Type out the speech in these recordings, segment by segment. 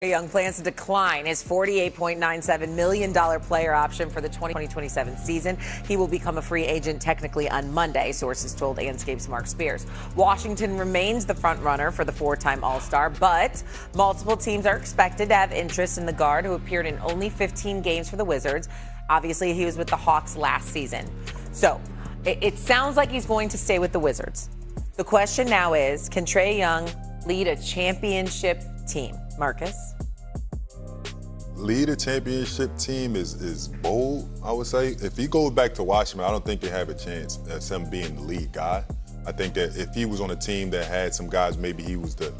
Trey Young plans to decline his $48.97 million player option for the 2027 season. He will become a free agent technically on Monday, sources told Anscape's Mark Spears. Washington remains the front runner for the four-time All-Star, but multiple teams are expected to have interest in the guard who appeared in only 15 games for the Wizards. Obviously, he was with the Hawks last season. So it sounds like he's going to stay with the Wizards. The question now is, can Trey Young lead a championship team? Marcus? Lead a championship team is bold, I would say. If he goes back to Washington, I don't think they have a chance as him being the lead guy. I think that if he was on a team that had some guys, maybe he was the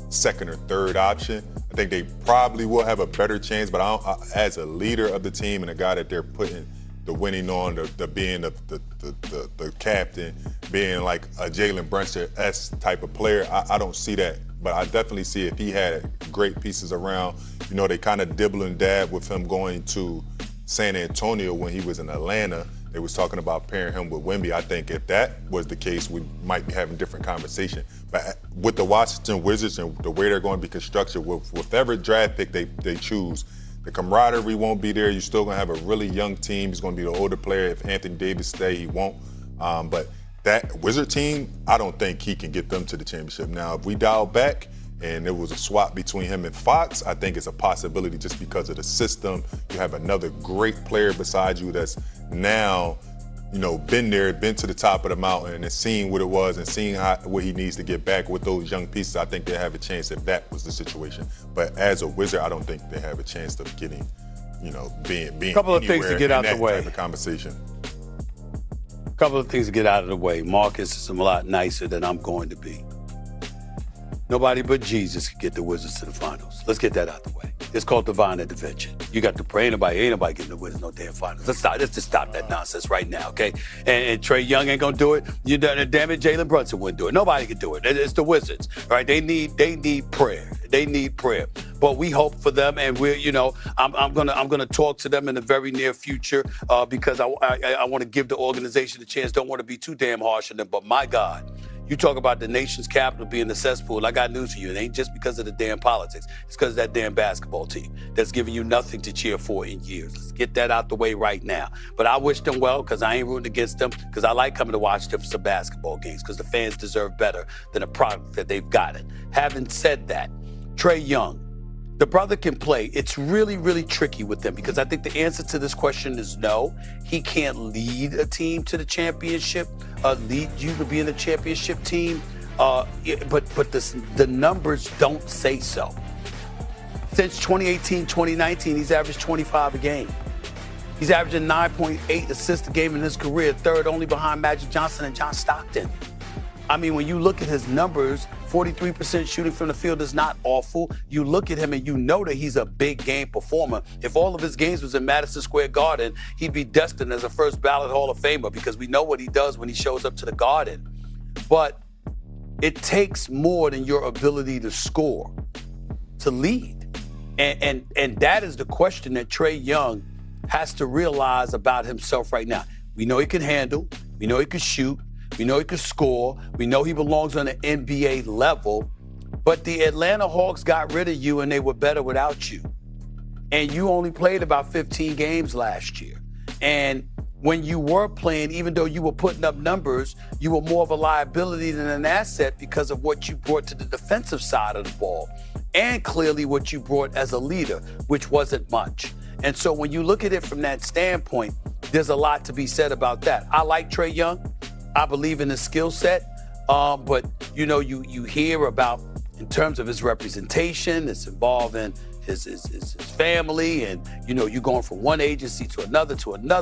second or third option, I think they probably will have a better chance. But as a leader of the team and a guy that they're putting the winning on, the being the captain, being like a Jalen Brunson-esque type of player, I don't see that. But I definitely see if he had great pieces around. You know, they kind of dibble and dab with him going to San Antonio when he was in Atlanta. They was talking about pairing him with Wemby. I think if that was the case, we might be having a different conversation. But with the Washington Wizards and the way they're going to be constructed, with whatever draft pick they choose, the camaraderie won't be there. You're still going to have a really young team. He's going to be the older player. If Anthony Davis stay, he won't. But that Wizard team, I don't think he can get them to the championship. Now, if we dial back and there was a swap between him and Fox, I think it's a possibility just because of the system. You have another great player beside you that's now, you know, been there, been to the top of the mountain and seen what it was and seen what he needs to get back with those young pieces. I think they have a chance if that was the situation. But as a Wizard, I don't think they have a chance of getting, you know, being a couple of things to get out the way. Type of conversation. Couple of things to get out of the way. Marcus is a lot nicer than I'm going to be. Nobody but Jesus can get the Wizards to the finals. Let's get that out the way. It's called divine intervention. You got to pray. Ain't nobody getting the Wizards no damn finals. Let's just stop that nonsense right now, okay? And Trey Young ain't gonna do it. You done it. Damn it, Jalen Brunson wouldn't do it. Nobody can do it. It's the Wizards, all right? They need prayer. They need prayer. But we hope for them, and we're, you know, I'm gonna talk to them in the very near future because I want to give the organization a chance. Don't want to be too damn harsh on them. But my God, you talk about the nation's capital being the cesspool. I got news for you. It ain't just because of the damn politics. It's because of that damn basketball team that's giving you nothing to cheer for in years. Let's get that out the way right now. But I wish them well because I ain't rooting against them because I like coming to watch them for some basketball games because the fans deserve better than a product that they've gotten. Having said that, Trey Young, the brother can play. It's really, really tricky with them because I think the answer to this question is no. He can't lead a team to the championship, lead you to be in the championship team. But the numbers don't say so. Since 2018, 2019, he's averaged 25 a game. He's averaging 9.8 assists a game in his career, third only behind Magic Johnson and John Stockton. I mean, when you look at his numbers, 43% shooting from the field is not awful. You look at him and you know that he's a big game performer. If all of his games was in Madison Square Garden, he'd be destined as a first ballot Hall of Famer because we know what he does when he shows up to the Garden. But it takes more than your ability to score, to lead. And that is the question that Trey Young has to realize about himself right now. We know he can handle. We know he can shoot. We know he can score. We know he belongs on the NBA level. But the Atlanta Hawks got rid of you and they were better without you. And you only played about 15 games last year. And when you were playing, even though you were putting up numbers, you were more of a liability than an asset because of what you brought to the defensive side of the ball. And clearly what you brought as a leader, which wasn't much. And so when you look at it from that standpoint, there's a lot to be said about that. I like Trey Young. I believe in his skill set, but you know, you hear about in terms of his representation, it's involving his family, and you know, you're going from one agency to another.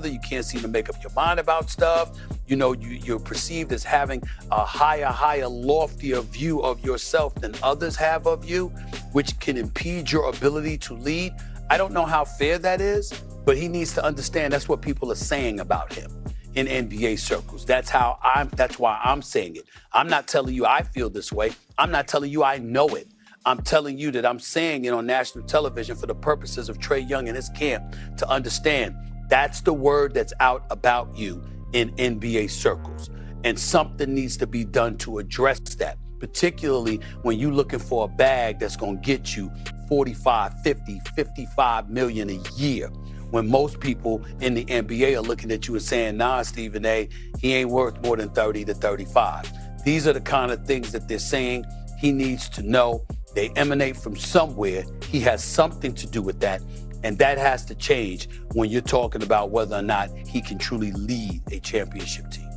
You can't seem to make up your mind about stuff. You know, you're perceived as having a higher, loftier view of yourself than others have of you, which can impede your ability to lead. I don't know how fair that is, but he needs to understand that's what people are saying about him in NBA circles. That's why I'm saying it. I'm not telling you I feel this way. I'm not telling you I know it. I'm telling you that I'm saying it on national television for the purposes of Trey Young and his camp to understand that's the word that's out about you in NBA circles. And something needs to be done to address that. particularly when you're looking for a bag that's going to get you 45, 50, 55 million a year. When most people in the NBA are looking at you and saying, nah, Stephen A., he ain't worth more than 30 to 35. These are the kind of things that they're saying he needs to know. They emanate from somewhere. He has something to do with that. And that has to change when you're talking about whether or not he can truly lead a championship team.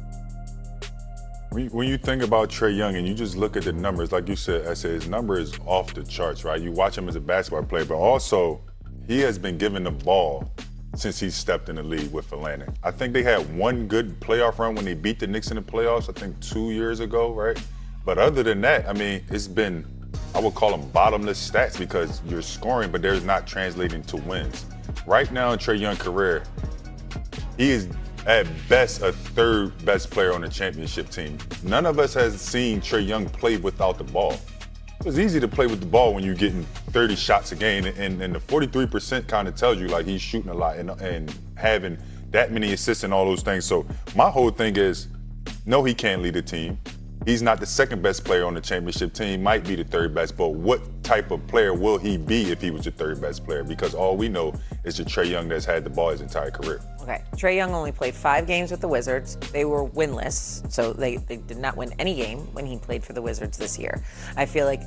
When you think about Trey Young and you just look at the numbers, like you said, his number is off the charts, right? You watch him as a basketball player, but also he has been given the ball since he stepped in the league with Atlanta. I think they had one good playoff run when they beat the Knicks in the playoffs, I think 2 years ago, right? But other than that, I mean, it's been, I would call them bottomless stats because you're scoring, but they're not translating to wins. Right now in Trey Young's career, he is at best a third best player on the championship team. None of us has seen Trey Young play without the ball. It's easy to play with the ball when you're getting 30 shots a game, and the 43% kind of tells you like he's shooting a lot and having that many assists and all those things. So my whole thing is, no, he can't lead a team. He's not the second best player on the championship team, might be the third best, but what type of player will he be if he was the third best player? Because all we know is the Trey Young that's had the ball his entire career. Okay, Trey Young only played 5 games with the Wizards. They were winless, so they did not win any game when he played for the Wizards this year. I feel like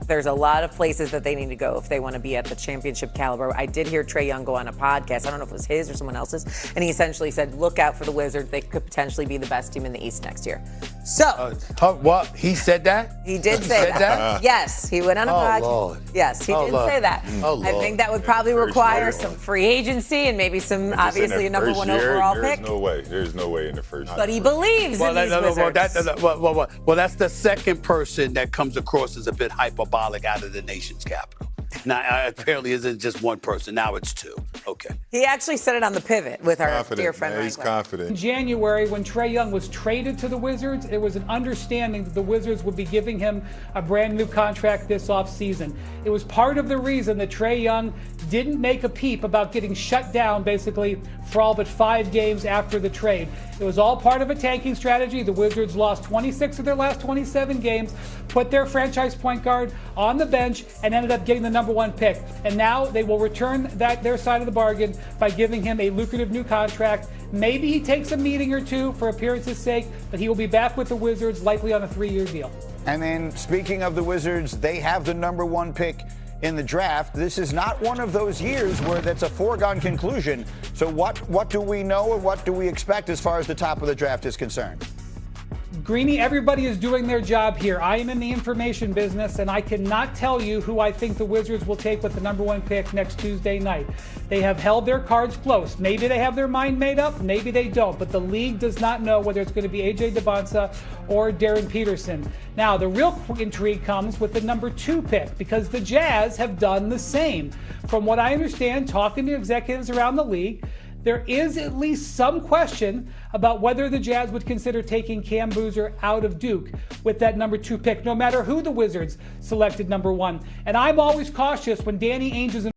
there's a lot of places that they need to go if they want to be at the championship caliber. I did hear Trey Young go on a podcast, I don't know if it was his or someone else's, and he essentially said, look out for the Wizards. They could potentially be the best team in the East next year. So. What? He said that? He did say that. Yes, he went on a podcast. Lord. Yes, he did say that. I think that would probably require some free agency and maybe some, obviously, a number one overall pick. There's no way in the first year. But he believes in these Wizards. Well, that's the second person that comes across as a bit hyperbolic out of the nation's capital. Now, apparently isn't just one person. Now it's 2. Okay. He actually said it on the pivot with our dear friend He's confident. In January, when Trey Young was traded to the Wizards, it was an understanding that the Wizards would be giving him a brand new contract this offseason. It was part of the reason that Trey Young didn't make a peep about getting shut down, basically, for all but 5 games after the trade. It was all part of a tanking strategy. The Wizards lost 26 of their last 27 games, put their franchise point guard on the bench, and ended up getting the number 1 pick. And now they will return their side of the bargain by giving him a lucrative new contract. Maybe he takes a meeting or 2 for appearance's sake, but he will be back with the Wizards, likely on a 3-year deal. And then, speaking of the Wizards, they have the number 1 pick in the draft. This is not one of those years where that's a foregone conclusion. So what do we know or what do we expect as far as the top of the draft is concerned? Greeny, everybody is doing their job here. I am in the information business, and I cannot tell you who I think the Wizards will take with the number 1 pick next Tuesday night. They have held their cards close. Maybe they have their mind made up, maybe they don't, but the league does not know whether it's going to be A.J. Debonsa or Darren Peterson. Now, the real intrigue comes with the number 2 pick, because the Jazz have done the same. From what I understand, talking to executives around the league, there is at least some question about whether the Jazz would consider taking Cam Boozer out of Duke with that number 2 pick, no matter who the Wizards selected number 1. And I'm always cautious when Danny Ainge is